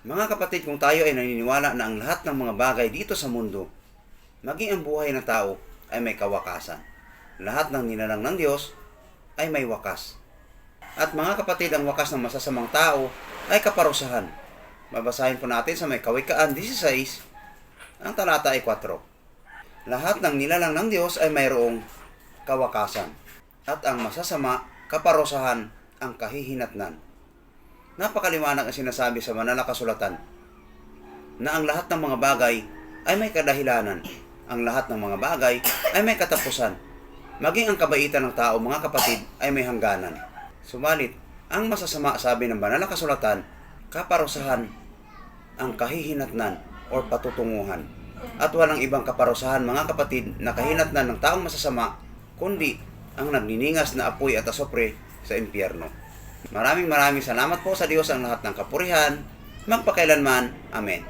Mga kapatid, kung tayo ay naniniwala na ang lahat ng mga bagay dito sa mundo, maging ang buhay ng tao, ay may kawakasan. Lahat ng nilalang ng Diyos ay may wakas. At mga kapatid, ang wakas ng masasamang tao ay kaparusahan. Babasahin po natin sa may Kawikaan 16, ang talata ay 4. Lahat ng nilalang ng Diyos ay mayroong kawakasan. At ang masasama, kaparusahan, ang kahihinatnan. Napakaliwanag ang sinasabi sa banal na kasulatan na ang lahat ng mga bagay ay may kadahilanan. Ang lahat ng mga bagay ay may katapusan. Maging ang kabaitan ng tao, mga kapatid, ay may hangganan. Subalit, ang masasama, sabi ng banal na kasulatan, kaparusahan, ang kahihinatnan o patutunguhan. At walang ibang kaparusahan, mga kapatid, na kahinatnan ng taong masasama, kundi ang nagniningas na apoy at asopre sa impyerno. Maraming salamat po sa Diyos ang lahat ng kapurihan, magpakailanman. Amen.